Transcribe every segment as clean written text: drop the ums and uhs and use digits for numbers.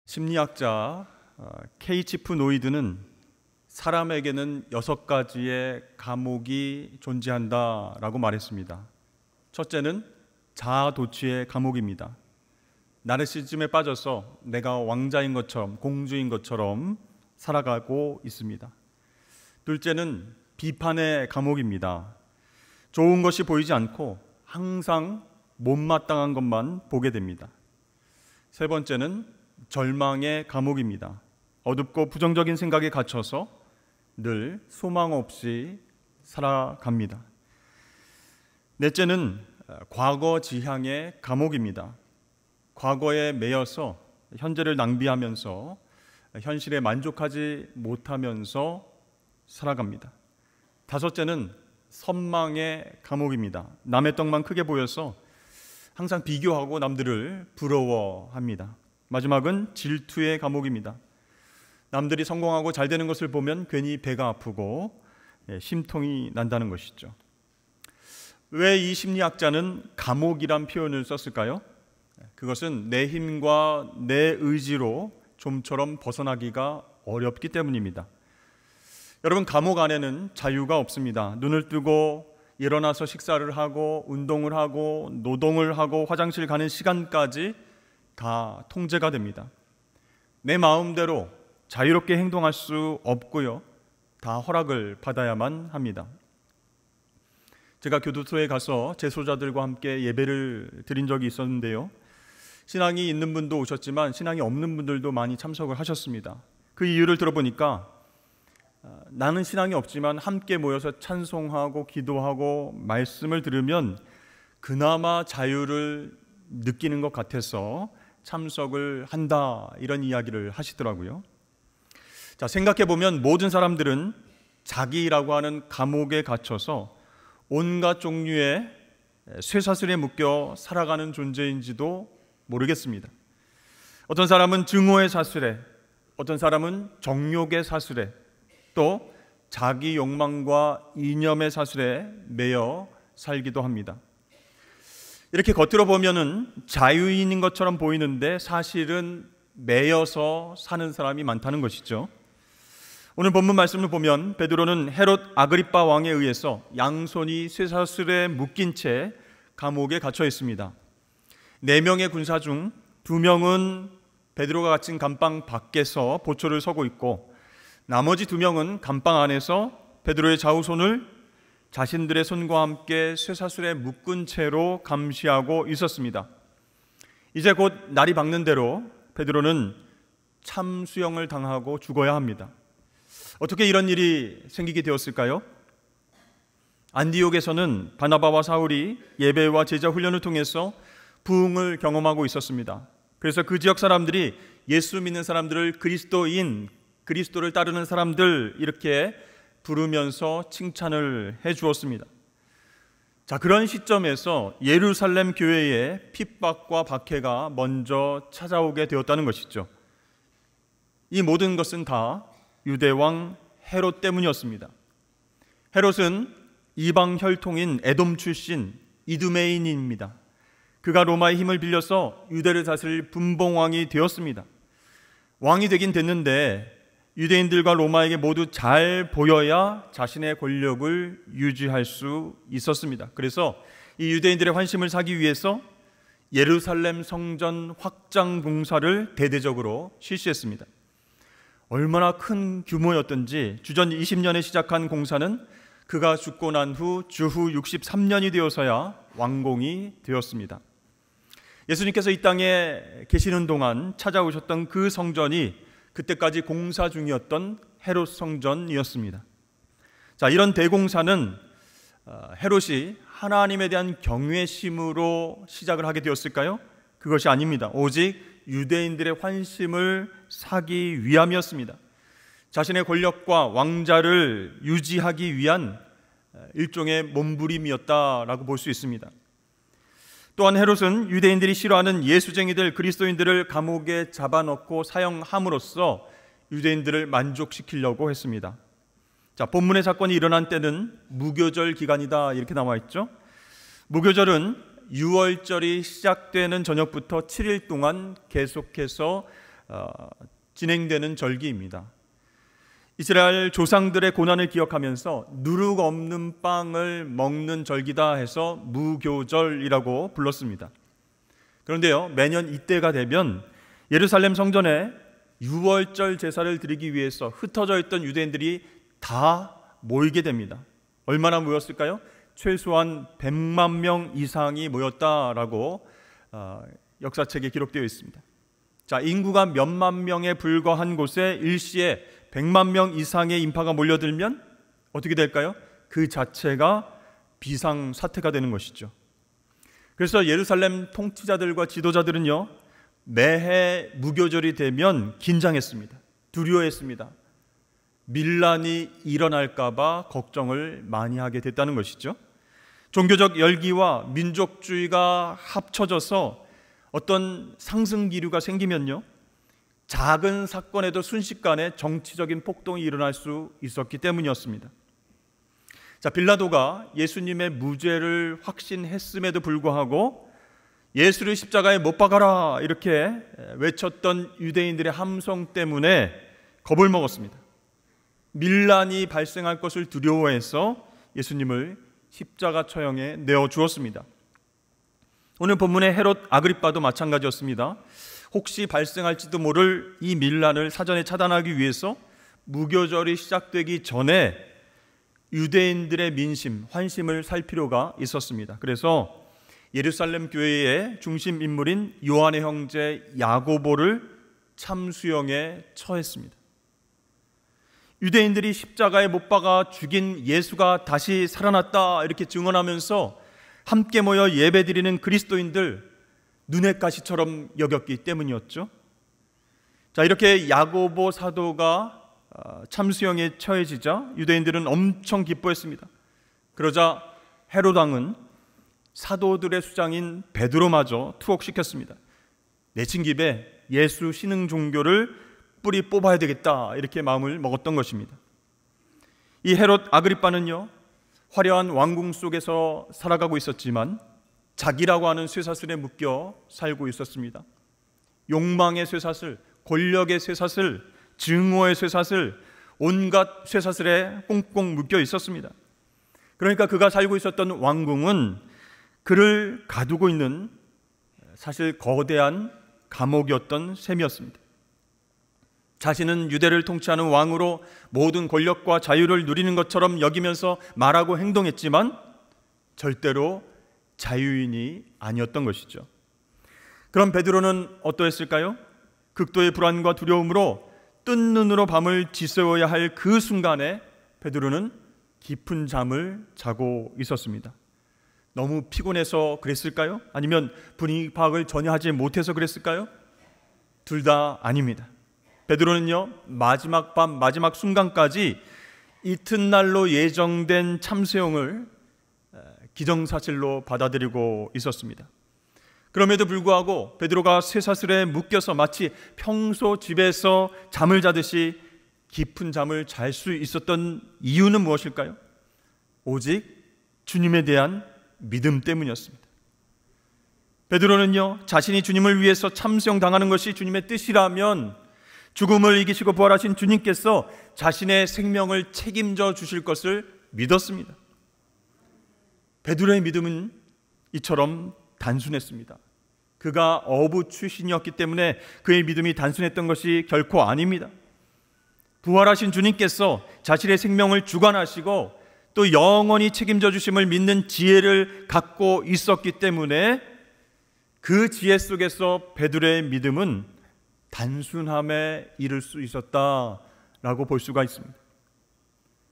심리학자 케이치프 노이드는 사람에게는 6가지의 감옥이 존재한다라고 말했습니다. 첫째는 자아도취의 감옥입니다. 나르시즘에 빠져서 내가 왕자인 것처럼, 공주인 것처럼 살아가고 있습니다. 둘째는 비판의 감옥입니다. 좋은 것이 보이지 않고 항상 못마땅한 것만 보게 됩니다. 세 번째는 절망의 감옥입니다. 어둡고 부정적인 생각에 갇혀서 늘 소망 없이 살아갑니다. 넷째는 과거 지향의 감옥입니다. 과거에 매여서 현재를 낭비하면서 현실에 만족하지 못하면서 살아갑니다. 다섯째는 선망의 감옥입니다. 남의 떡만 크게 보여서 항상 비교하고 남들을 부러워합니다. 마지막은 질투의 감옥입니다. 남들이 성공하고 잘 되는 것을 보면 괜히 배가 아프고 심통이 난다는 것이죠. 왜 이 심리학자는 감옥이란 표현을 썼을까요? 그것은 내 힘과 내 의지로 좀처럼 벗어나기가 어렵기 때문입니다. 여러분, 감옥 안에는 자유가 없습니다. 눈을 뜨고 일어나서 식사를 하고 운동을 하고 노동을 하고 화장실 가는 시간까지 다 통제가 됩니다. 내 마음대로 자유롭게 행동할 수 없고요. 다 허락을 받아야만 합니다. 제가 교도소에 가서 재소자들과 함께 예배를 드린 적이 있었는데요. 신앙이 있는 분도 오셨지만 신앙이 없는 분들도 많이 참석을 하셨습니다. 그 이유를 들어보니까 나는 신앙이 없지만 함께 모여서 찬송하고 기도하고 말씀을 들으면 그나마 자유를 느끼는 것 같아서 참석을 한다, 이런 이야기를 하시더라고요. 자, 생각해보면 모든 사람들은 자기라고 하는 감옥에 갇혀서 온갖 종류의 쇠사슬에 묶여 살아가는 존재인지도 모르겠습니다. 어떤 사람은 증오의 사슬에, 어떤 사람은 정욕의 사슬에, 또 자기 욕망과 이념의 사슬에 매여 살기도 합니다. 이렇게 겉으로 보면은 자유인인 것처럼 보이는데 사실은 매여서 사는 사람이 많다는 것이죠. 오늘 본문 말씀을 보면 베드로는 헤롯 아그리빠 왕에 의해서 양손이 쇠사슬에 묶인 채 감옥에 갇혀 있습니다. 4명의 군사 중 2명은 베드로가 갇힌 감방 밖에서 보초를 서고 있고, 나머지 2명은 감방 안에서 베드로의 좌우손을 자신들의 손과 함께 쇠사슬에 묶은 채로 감시하고 있었습니다. 이제 곧 날이 밝는 대로 베드로는 참수형을 당하고 죽어야 합니다. 어떻게 이런 일이 생기게 되었을까요? 안디옥에서는 바나바와 사울이 예배와 제자 훈련을 통해서 부흥을 경험하고 있었습니다. 그래서 그 지역 사람들이 예수 믿는 사람들을 그리스도인, 그리스도를 따르는 사람들 이렇게 부르면서 칭찬을 해 주었습니다. 자, 그런 시점에서 예루살렘 교회에 핍박과 박해가 먼저 찾아오게 되었다는 것이죠. 이 모든 것은 다 유대왕 헤롯 때문이었습니다. 헤롯은 이방 혈통인 에돔 출신 이두메인입니다. 그가 로마의 힘을 빌려서 유대를 다스릴 분봉왕이 되었습니다. 왕이 되긴 됐는데 유대인들과 로마에게 모두 잘 보여야 자신의 권력을 유지할 수 있었습니다. 그래서 이 유대인들의 환심을 사기 위해서 예루살렘 성전 확장 공사를 대대적으로 실시했습니다. 얼마나 큰 규모였던지 주전 20년에 시작한 공사는 그가 죽고 난 후 주후 63년이 되어서야 완공이 되었습니다. 예수님께서 이 땅에 계시는 동안 찾아오셨던 그 성전이 그때까지 공사 중이었던 헤롯 성전이었습니다. 자, 이런 대공사는 헤롯이 하나님에 대한 경외심으로 시작을 하게 되었을까요? 그것이 아닙니다. 오직 유대인들의 환심을 사기 위함이었습니다. 자신의 권력과 왕자를 유지하기 위한 일종의 몸부림이었다라고 볼 수 있습니다. 또한 헤롯은 유대인들이 싫어하는 예수쟁이들, 그리스도인들을 감옥에 잡아넣고 사형함으로써 유대인들을 만족시키려고 했습니다. 자, 본문의 사건이 일어난 때는 무교절 기간이다, 이렇게 나와 있죠. 무교절은 유월절이 시작되는 저녁부터 7일 동안 계속해서 진행되는 절기입니다. 이스라엘 조상들의 고난을 기억하면서 누룩 없는 빵을 먹는 절기다 해서 무교절이라고 불렀습니다. 그런데요, 매년 이때가 되면 예루살렘 성전에 유월절 제사를 드리기 위해서 흩어져 있던 유대인들이 다 모이게 됩니다. 얼마나 모였을까요? 최소한 100만 명 이상이 모였다라고 역사책에 기록되어 있습니다. 자, 인구가 몇만 명에 불과한 곳에 일시에 100만 명 이상의 인파가 몰려들면 어떻게 될까요? 그 자체가 비상사태가 되는 것이죠. 그래서 예루살렘 통치자들과 지도자들은요, 매해 무교절이 되면 긴장했습니다. 두려워했습니다. 밀란이 일어날까 봐 걱정을 많이 하게 됐다는 것이죠. 종교적 열기와 민족주의가 합쳐져서 어떤 상승 기류가 생기면요, 작은 사건에도 순식간에 정치적인 폭동이 일어날 수 있었기 때문이었습니다. 자, 빌라도가 예수님의 무죄를 확신했음에도 불구하고 예수를 십자가에 못 박아라 이렇게 외쳤던 유대인들의 함성 때문에 겁을 먹었습니다. 밀란이 발생할 것을 두려워해서 예수님을 십자가 처형에 내어 주었습니다. 오늘 본문의 헤롯 아그리빠도 마찬가지였습니다. 혹시 발생할지도 모를 이 밀란을 사전에 차단하기 위해서 무교절이 시작되기 전에 유대인들의 민심, 환심을 살 필요가 있었습니다. 그래서 예루살렘 교회의 중심 인물인 요한의 형제 야고보를 참수형에 처했습니다. 유대인들이 십자가에 못 박아 죽인 예수가 다시 살아났다 이렇게 증언하면서 함께 모여 예배드리는 그리스도인들 눈의 가시처럼 여겼기 때문이었죠. 자, 이렇게 야고보 사도가 참수형에 처해지자 유대인들은 엄청 기뻐했습니다. 그러자 헤롯 왕은 사도들의 수장인 베드로마저 투옥시켰습니다. 내친 김에 예수 신흥 종교를 뿌리 뽑아야 되겠다 이렇게 마음을 먹었던 것입니다. 이 헤롯 아그리빠는요, 화려한 왕궁 속에서 살아가고 있었지만 자기라고 하는 쇠사슬에 묶여 살고 있었습니다. 욕망의 쇠사슬, 권력의 쇠사슬, 증오의 쇠사슬, 온갖 쇠사슬에 꽁꽁 묶여 있었습니다. 그러니까 그가 살고 있었던 왕궁은 그를 가두고 있는 사실 거대한 감옥이었던 셈이었습니다. 자신은 유대를 통치하는 왕으로 모든 권력과 자유를 누리는 것처럼 여기면서 말하고 행동했지만 절대로 자유인이 아니었던 것이죠. 그럼 베드로는 어떠했을까요? 극도의 불안과 두려움으로 뜬 눈으로 밤을 지새워야 할 그 순간에 베드로는 깊은 잠을 자고 있었습니다. 너무 피곤해서 그랬을까요? 아니면 분위기 파악을 전혀 하지 못해서 그랬을까요? 둘 다 아닙니다. 베드로는요, 마지막 밤, 마지막 순간까지 이튿날로 예정된 참수형을 기정사실로 받아들이고 있었습니다. 그럼에도 불구하고 베드로가 쇠사슬에 묶여서 마치 평소 집에서 잠을 자듯이 깊은 잠을 잘 수 있었던 이유는 무엇일까요? 오직 주님에 대한 믿음 때문이었습니다. 베드로는요, 자신이 주님을 위해서 참수형 당하는 것이 주님의 뜻이라면 죽음을 이기시고 부활하신 주님께서 자신의 생명을 책임져 주실 것을 믿었습니다. 베드로의 믿음은 이처럼 단순했습니다. 그가 어부 출신이었기 때문에 그의 믿음이 단순했던 것이 결코 아닙니다. 부활하신 주님께서 자신의 생명을 주관하시고 또 영원히 책임져 주심을 믿는 지혜를 갖고 있었기 때문에 그 지혜 속에서 베드로의 믿음은 단순함에 이를 수 있었다라고 볼 수가 있습니다.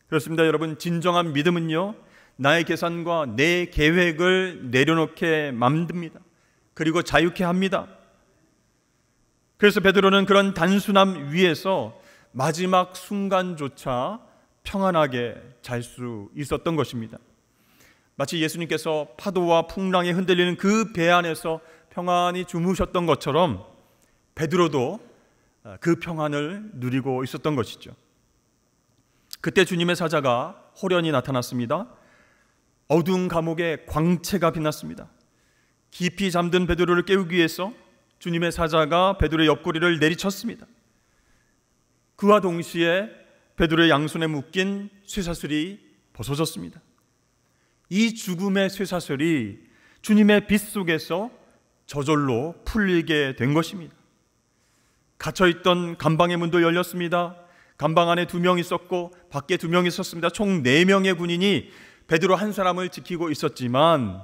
그렇습니다, 여러분. 진정한 믿음은요, 나의 계산과 내 계획을 내려놓게 만듭니다. 그리고 자유케 합니다. 그래서 베드로는 그런 단순함 위에서 마지막 순간조차 평안하게 잘 수 있었던 것입니다. 마치 예수님께서 파도와 풍랑에 흔들리는 그 배 안에서 평안히 주무셨던 것처럼 베드로도 그 평안을 누리고 있었던 것이죠. 그때 주님의 사자가 호련히 나타났습니다. 어두운 감옥에 광채가 빛났습니다. 깊이 잠든 베드로를 깨우기 위해서 주님의 사자가 베드로의 옆구리를 내리쳤습니다. 그와 동시에 베드로의 양손에 묶인 쇠사슬이 벗어졌습니다. 이 죽음의 쇠사슬이 주님의 빛 속에서 저절로 풀리게 된 것입니다. 갇혀있던 감방의 문도 열렸습니다. 감방 안에 2명 있었고 밖에 2명 있었습니다. 총 4명의 군인이 베드로 한 사람을 지키고 있었지만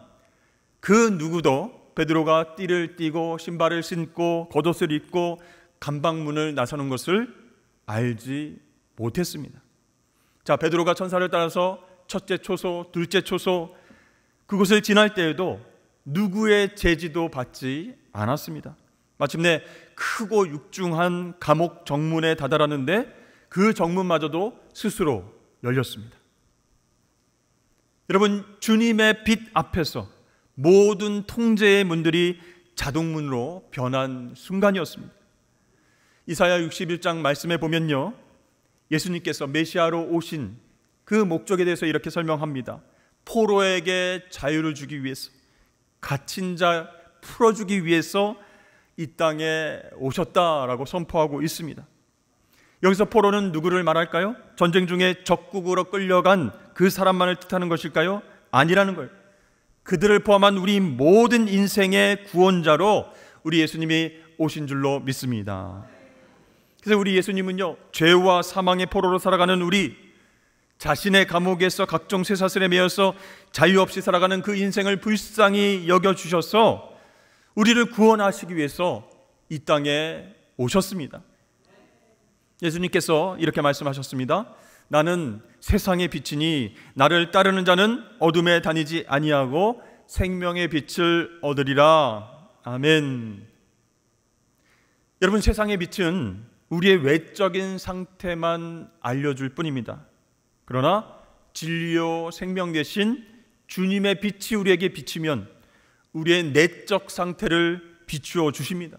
그 누구도 베드로가 띠를 띠고 신발을 신고 겉옷을 입고 감방문을 나서는 것을 알지 못했습니다. 자, 베드로가 천사를 따라서 첫째 초소, 둘째 초소 그곳을 지날 때에도 누구의 제지도 받지 않았습니다. 마침내 크고 육중한 감옥 정문에 다다랐는데 그 정문마저도 스스로 열렸습니다. 여러분, 주님의 빛 앞에서 모든 통제의 문들이 자동문으로 변한 순간이었습니다. 이사야 61장 말씀에 보면요, 예수님께서 메시아로 오신 그 목적에 대해서 이렇게 설명합니다. 포로에게 자유를 주기 위해서, 갇힌 자 풀어주기 위해서 이 땅에 오셨다라고 선포하고 있습니다. 여기서 포로는 누구를 말할까요? 전쟁 중에 적국으로 끌려간 그 사람만을 뜻하는 것일까요? 아니라는 거예요. 그들을 포함한 우리 모든 인생의 구원자로 우리 예수님이 오신 줄로 믿습니다. 그래서 우리 예수님은요, 죄와 사망의 포로로 살아가는 우리, 자신의 감옥에서 각종 쇠사슬에 매여서 자유 없이 살아가는 그 인생을 불쌍히 여겨주셔서 우리를 구원하시기 위해서 이 땅에 오셨습니다. 예수님께서 이렇게 말씀하셨습니다. 나는 세상의 빛이니 나를 따르는 자는 어둠에 다니지 아니하고 생명의 빛을 얻으리라. 아멘. 여러분, 세상의 빛은 우리의 외적인 상태만 알려줄 뿐입니다. 그러나 진리요 생명 대신 주님의 빛이 우리에게 비치면 우리의 내적 상태를 비추어 주십니다.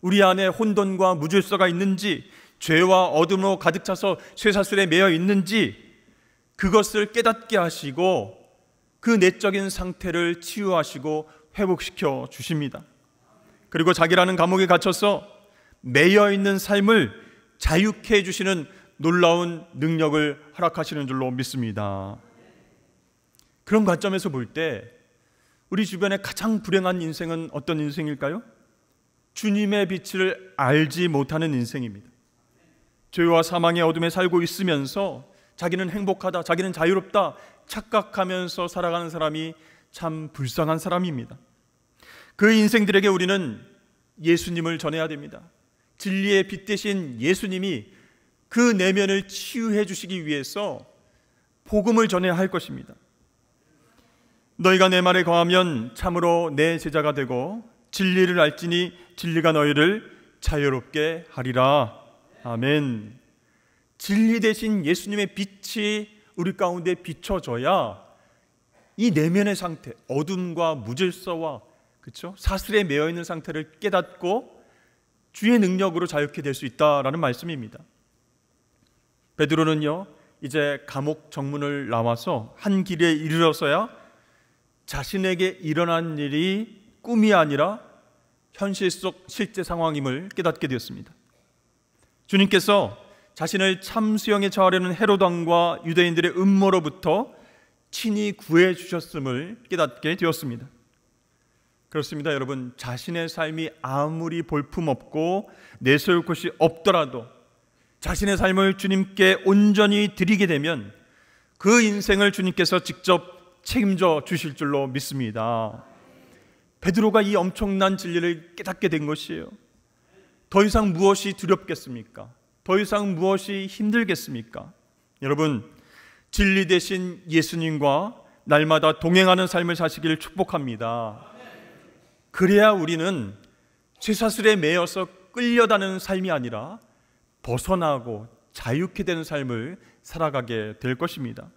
우리 안에 혼돈과 무질서가 있는지, 죄와 어둠으로 가득 차서 쇠사슬에 매여 있는지 그것을 깨닫게 하시고 그 내적인 상태를 치유하시고 회복시켜 주십니다. 그리고 자기라는 감옥에 갇혀서 매여 있는 삶을 자유케 해주시는 놀라운 능력을 허락하시는 줄로 믿습니다. 그런 관점에서 볼 때 우리 주변에 가장 불행한 인생은 어떤 인생일까요? 주님의 빛을 알지 못하는 인생입니다. 죄와 사망의 어둠에 살고 있으면서 자기는 행복하다, 자기는 자유롭다 착각하면서 살아가는 사람이 참 불쌍한 사람입니다. 그 인생들에게 우리는 예수님을 전해야 됩니다. 진리의 빛 대신 예수님이 그 내면을 치유해 주시기 위해서 복음을 전해야 할 것입니다. 너희가 내 말에 거하면 참으로 내 제자가 되고 진리를 알지니 진리가 너희를 자유롭게 하리라. 아멘. 진리 대신 예수님의 빛이 우리 가운데 비춰져야 이 내면의 상태, 어둠과 무질서와 그렇죠? 사슬에 매여 있는 상태를 깨닫고 주의 능력으로 자유케 될 수 있다라는 말씀입니다. 베드로는요, 이제 감옥 정문을 나와서 한 길에 이르러서야 자신에게 일어난 일이 꿈이 아니라 현실 속 실제 상황임을 깨닫게 되었습니다. 주님께서 자신을 참수형에 처하려는 헤롯 왕과 유대인들의 음모로부터 친히 구해 주셨음을 깨닫게 되었습니다. 그렇습니다, 여러분. 자신의 삶이 아무리 볼품없고 내세울 곳이 없더라도 자신의 삶을 주님께 온전히 드리게 되면 그 인생을 주님께서 직접 책임져 주실 줄로 믿습니다. 베드로가 이 엄청난 진리를 깨닫게 된 것이에요. 더 이상 무엇이 두렵겠습니까? 더 이상 무엇이 힘들겠습니까? 여러분, 진리 대신 예수님과 날마다 동행하는 삶을 사시기를 축복합니다. 그래야 우리는 쇠사슬에 매여서 끌려다니는 삶이 아니라 벗어나고 자유케 되는 삶을 살아가게 될 것입니다.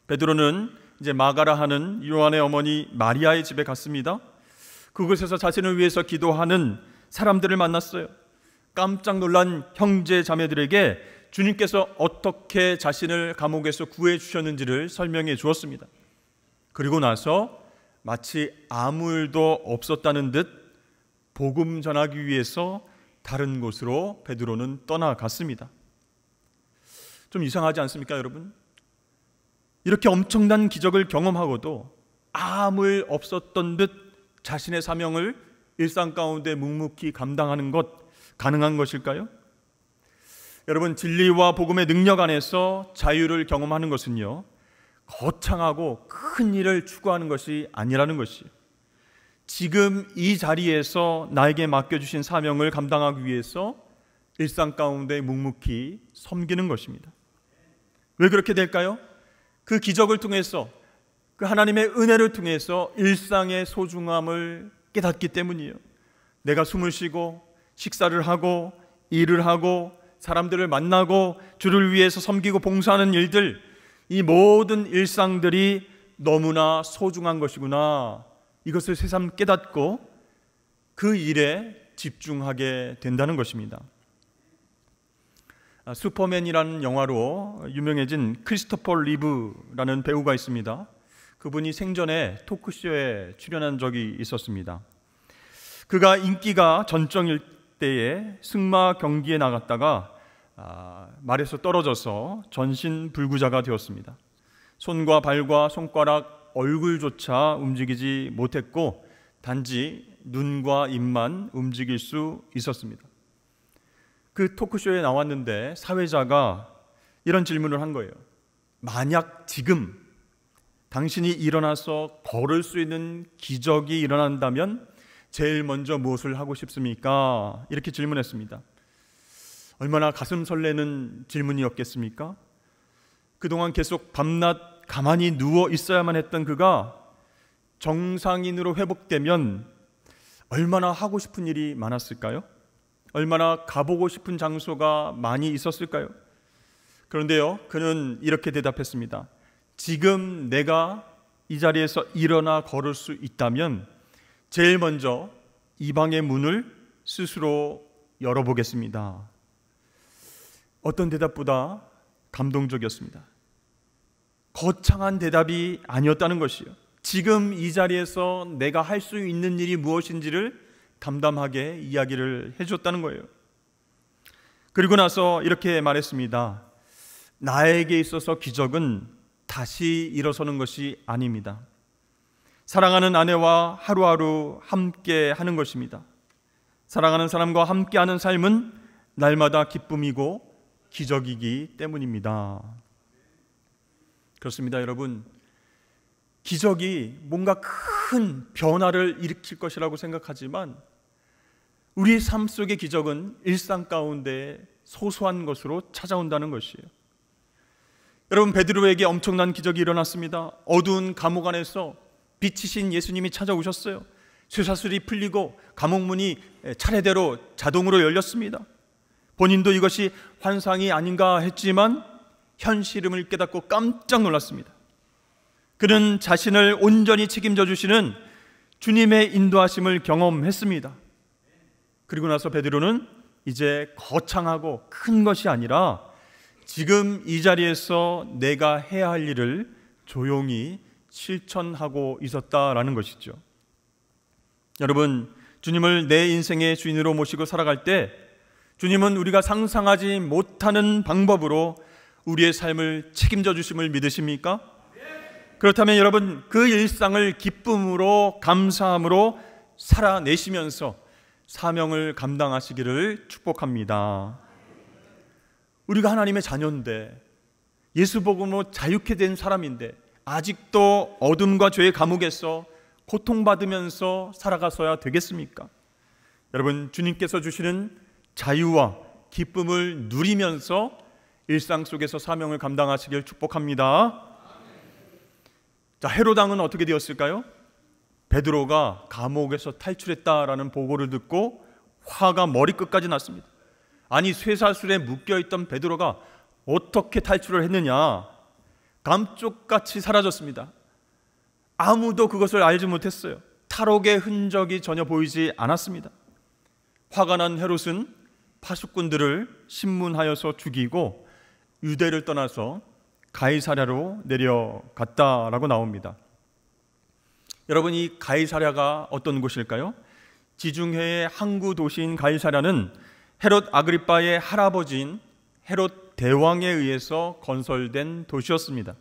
베드로는 이제 마가라 하는 요한의 어머니 마리아의 집에 갔습니다. 그곳에서 자신을 위해서 기도하는 사람들을 만났어요. 깜짝 놀란 형제 자매들에게 주님께서 어떻게 자신을 감옥에서 구해 주셨는지를 설명해 주었습니다. 그리고 나서 마치 아무 일도 없었다는 듯 복음 전하기 위해서 다른 곳으로 베드로는 떠나갔습니다. 좀 이상하지 않습니까, 여러분? 이렇게 엄청난 기적을 경험하고도 아무 일 없었던 듯 자신의 사명을 일상 가운데 묵묵히 감당하는 것 가능한 것일까요? 여러분, 진리와 복음의 능력 안에서 자유를 경험하는 것은요, 거창하고 큰 일을 추구하는 것이 아니라는 것이에요. 지금 이 자리에서 나에게 맡겨주신 사명을 감당하기 위해서 일상 가운데 묵묵히 섬기는 것입니다. 왜 그렇게 될까요? 그 기적을 통해서, 그 하나님의 은혜를 통해서 일상의 소중함을 깨닫기 때문이에요. 내가 숨을 쉬고 식사를 하고 일을 하고 사람들을 만나고 주를 위해서 섬기고 봉사하는 일들, 이 모든 일상들이 너무나 소중한 것이구나, 이것을 새삼 깨닫고 그 일에 집중하게 된다는 것입니다. 슈퍼맨이라는 영화로 유명해진 크리스토퍼 리브라는 배우가 있습니다. 그분이 생전에 토크쇼에 출연한 적이 있었습니다. 그가 인기가 전적일 때에 승마 경기에 나갔다가 말에서 떨어져서 전신 불구자가 되었습니다. 손과 발과 손가락, 얼굴조차 움직이지 못했고 단지 눈과 입만 움직일 수 있었습니다. 그 토크쇼에 나왔는데 사회자가 이런 질문을 한 거예요. 만약 지금 당신이 일어나서 걸을 수 있는 기적이 일어난다면 제일 먼저 무엇을 하고 싶습니까? 이렇게 질문했습니다. 얼마나 가슴 설레는 질문이었겠습니까? 그동안 계속 밤낮 가만히 누워 있어야만 했던 그가 정상인으로 회복되면 얼마나 하고 싶은 일이 많았을까요? 얼마나 가보고 싶은 장소가 많이 있었을까요? 그런데요, 그는 이렇게 대답했습니다. 지금 내가 이 자리에서 일어나 걸을 수 있다면 제일 먼저 이 방의 문을 스스로 열어보겠습니다. 어떤 대답보다 감동적이었습니다. 거창한 대답이 아니었다는 것이요, 지금 이 자리에서 내가 할 수 있는 일이 무엇인지를 담담하게 이야기를 해줬다는 거예요. 그리고 나서 이렇게 말했습니다. 나에게 있어서 기적은 다시 일어서는 것이 아닙니다. 사랑하는 아내와 하루하루 함께 하는 것입니다. 사랑하는 사람과 함께하는 삶은 날마다 기쁨이고 기적이기 때문입니다. 그렇습니다, 여러분. 기적이 뭔가 큰 변화를 일으킬 것이라고 생각하지만 우리 삶 속의 기적은 일상 가운데 소소한 것으로 찾아온다는 것이에요. 여러분, 베드로에게 엄청난 기적이 일어났습니다. 어두운 감옥 안에서 빛이신 예수님이 찾아오셨어요. 쇠사슬이 풀리고 감옥 문이 차례대로 자동으로 열렸습니다. 본인도 이것이 환상이 아닌가 했지만 현실임을 깨닫고 깜짝 놀랐습니다. 그는 자신을 온전히 책임져 주시는 주님의 인도하심을 경험했습니다. 그리고 나서 베드로는 이제 거창하고 큰 것이 아니라 지금 이 자리에서 내가 해야 할 일을 조용히 실천하고 있었다라는 것이죠. 여러분, 주님을 내 인생의 주인으로 모시고 살아갈 때 주님은 우리가 상상하지 못하는 방법으로 우리의 삶을 책임져 주심을 믿으십니까? 그렇다면 여러분, 그 일상을 기쁨으로 감사함으로 살아내시면서 사명을 감당하시기를 축복합니다. 우리가 하나님의 자녀인데, 예수 복음으로 자유케 된 사람인데 아직도 어둠과 죄의 감옥에서 고통받으면서 살아가서야 되겠습니까? 여러분, 주님께서 주시는 자유와 기쁨을 누리면서 일상 속에서 사명을 감당하시길 축복합니다. 자, 헤롯 왕은 어떻게 되었을까요? 베드로가 감옥에서 탈출했다라는 보고를 듣고 화가 머리끝까지 났습니다. 아니, 쇠사슬에 묶여있던 베드로가 어떻게 탈출을 했느냐? 감쪽같이 사라졌습니다. 아무도 그것을 알지 못했어요. 탈옥의 흔적이 전혀 보이지 않았습니다. 화가 난 헤롯은 파수꾼들을 신문하여서 죽이고 유대를 떠나서 가이사랴로 내려갔다라고 나옵니다. 여러분, 이 가이사랴가 어떤 곳일까요? 지중해의 항구 도시인 가이사랴는 헤롯 아그리빠의 할아버지인 헤롯 대왕에 의해서 건설된 도시였습니다.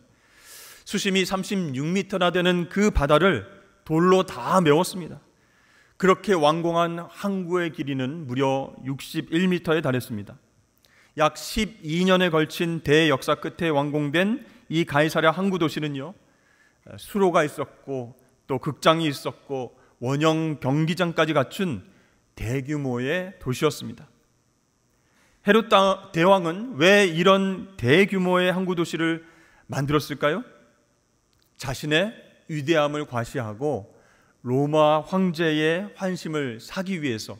수심이 36m나 되는 그 바다를 돌로 다 메웠습니다. 그렇게 완공한 항구의 길이는 무려 61m에 달했습니다. 약 12년에 걸친 대역사 끝에 완공된 이 가이사랴 항구 도시는요, 수로가 있었고 또 극장이 있었고 원형 경기장까지 갖춘 대규모의 도시였습니다. 헤롯 대왕은 왜 이런 대규모의 항구 도시를 만들었을까요? 자신의 위대함을 과시하고 로마 황제의 환심을 사기 위해서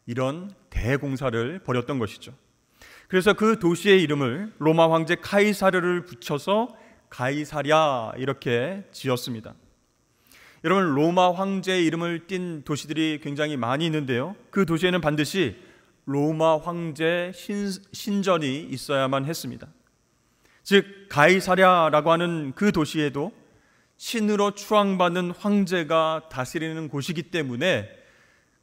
이런 대공사를 벌였던 것이죠. 그래서 그 도시의 이름을 로마 황제 카이사르를 붙여서 가이사랴 이렇게 지었습니다. 여러분, 로마 황제의 이름을 띤 도시들이 굉장히 많이 있는데요, 그 도시에는 반드시 로마 황제 신전이 있어야만 했습니다. 즉 가이사랴라고 하는 그 도시에도 신으로 추앙받는 황제가 다스리는 곳이기 때문에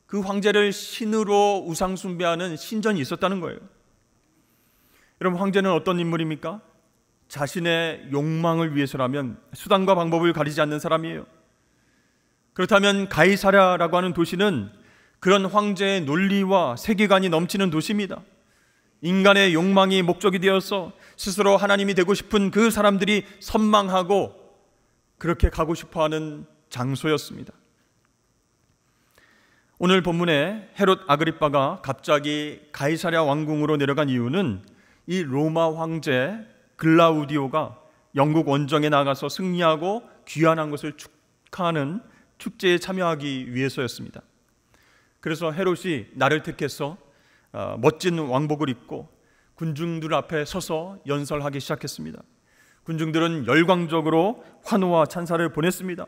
그 황제를 신으로 우상 숭배하는 신전이 있었다는 거예요. 여러분, 황제는 어떤 인물입니까? 자신의 욕망을 위해서라면 수단과 방법을 가리지 않는 사람이에요. 그렇다면 가이사랴라고 하는 도시는 그런 황제의 논리와 세계관이 넘치는 도시입니다. 인간의 욕망이 목적이 되어서 스스로 하나님이 되고 싶은 그 사람들이 선망하고 그렇게 가고 싶어하는 장소였습니다. 오늘 본문에 헤롯 아그리빠가 갑자기 가이사랴 왕궁으로 내려간 이유는 이 로마 황제 글라우디오가 영국 원정에 나가서 승리하고 귀환한 것을 축하하는 축제에 참여하기 위해서였습니다. 그래서 헤롯이 날을 택해서 멋진 왕복을 입고 군중들 앞에 서서 연설하기 시작했습니다. 군중들은 열광적으로 환호와 찬사를 보냈습니다.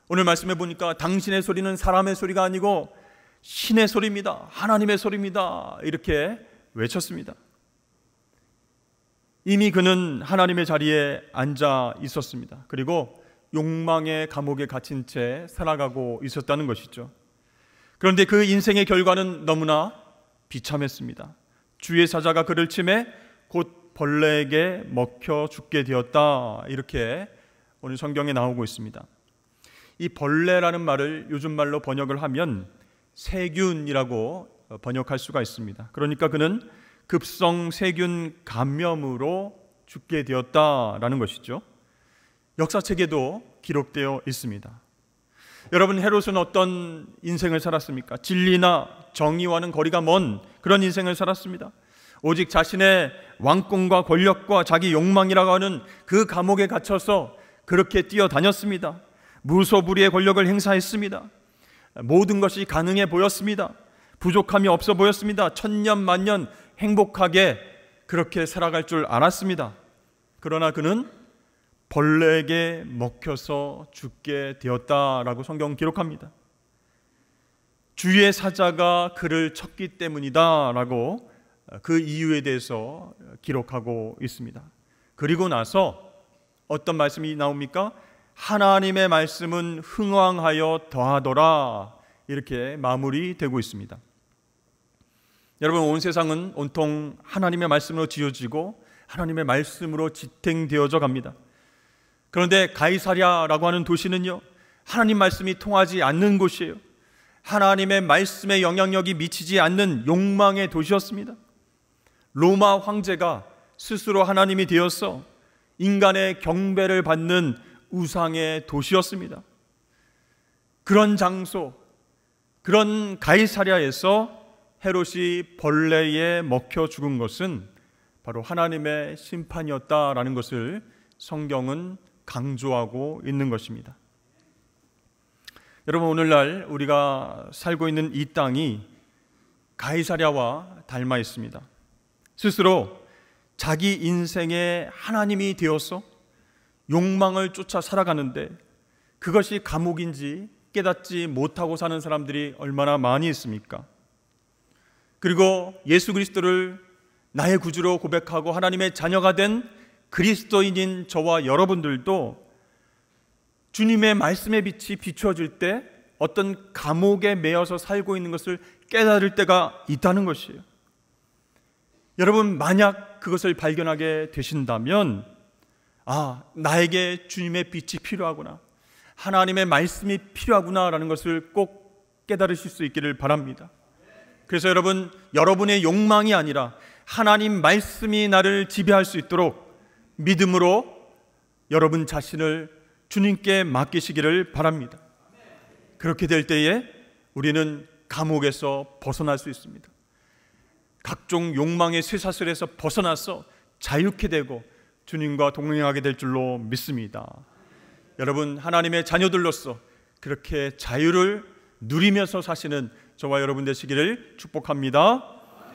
오늘 말씀해 보니까 당신의 소리는 사람의 소리가 아니고 신의 소리입니다. 하나님의 소리입니다. 이렇게 외쳤습니다. 이미 그는 하나님의 자리에 앉아 있었습니다. 그리고 욕망의 감옥에 갇힌 채 살아가고 있었다는 것이죠. 그런데 그 인생의 결과는 너무나 비참했습니다. 주의 사자가 그를 치매 곧 벌레에게 먹혀 죽게 되었다. 이렇게 오늘 성경에 나오고 있습니다. 이 벌레라는 말을 요즘 말로 번역을 하면 세균이라고 번역할 수가 있습니다. 그러니까 그는 급성 세균 감염으로 죽게 되었다라는 것이죠. 역사책에도 기록되어 있습니다. 여러분, 헤롯은 어떤 인생을 살았습니까? 진리나 정의와는 거리가 먼 그런 인생을 살았습니다. 오직 자신의 왕권과 권력과 자기 욕망이라고 하는 그 감옥에 갇혀서 그렇게 뛰어다녔습니다. 무소불위의 권력을 행사했습니다. 모든 것이 가능해 보였습니다. 부족함이 없어 보였습니다. 천년 만년 행복하게 그렇게 살아갈 줄 알았습니다. 그러나 그는 벌레에게 먹혀서 죽게 되었다라고 성경은 기록합니다. 주의 사자가 그를 쳤기 때문이다라고 그 이유에 대해서 기록하고 있습니다. 그리고 나서 어떤 말씀이 나옵니까? 하나님의 말씀은 흥왕하여 더하더라, 이렇게 마무리되고 있습니다. 여러분, 온 세상은 온통 하나님의 말씀으로 지어지고 하나님의 말씀으로 지탱되어져 갑니다. 그런데 가이사랴라고 하는 도시는요, 하나님 말씀이 통하지 않는 곳이에요. 하나님의 말씀에 영향력이 미치지 않는 욕망의 도시였습니다. 로마 황제가 스스로 하나님이 되어서 인간의 경배를 받는 우상의 도시였습니다. 그런 장소, 그런 가이사랴에서 헤롯이 벌레에 먹혀 죽은 것은 바로 하나님의 심판이었다라는 것을 성경은 강조하고 있는 것입니다. 여러분, 오늘날 우리가 살고 있는 이 땅이 가이사랴와 닮아 있습니다. 스스로 자기 인생의 하나님이 되어서 욕망을 쫓아 살아가는데 그것이 감옥인지 깨닫지 못하고 사는 사람들이 얼마나 많이 있습니까? 그리고 예수 그리스도를 나의 구주로 고백하고 하나님의 자녀가 된 그리스도인인 저와 여러분들도 주님의 말씀의 빛이 비추어질 때 어떤 감옥에 매여서 살고 있는 것을 깨달을 때가 있다는 것이에요. 여러분, 만약 그것을 발견하게 되신다면 나에게 주님의 빛이 필요하구나, 하나님의 말씀이 필요하구나라는 것을 꼭 깨달으실 수 있기를 바랍니다. 그래서 여러분, 여러분의 욕망이 아니라 하나님 말씀이 나를 지배할 수 있도록 믿음으로 여러분 자신을 주님께 맡기시기를 바랍니다. 그렇게 될 때에 우리는 감옥에서 벗어날 수 있습니다. 각종 욕망의 쇠사슬에서 벗어나서 자유케 되고 주님과 동행하게 될 줄로 믿습니다. 여러분, 하나님의 자녀들로서 그렇게 자유를 누리면서 사시는 저와 여러분 되시기를 축복합니다.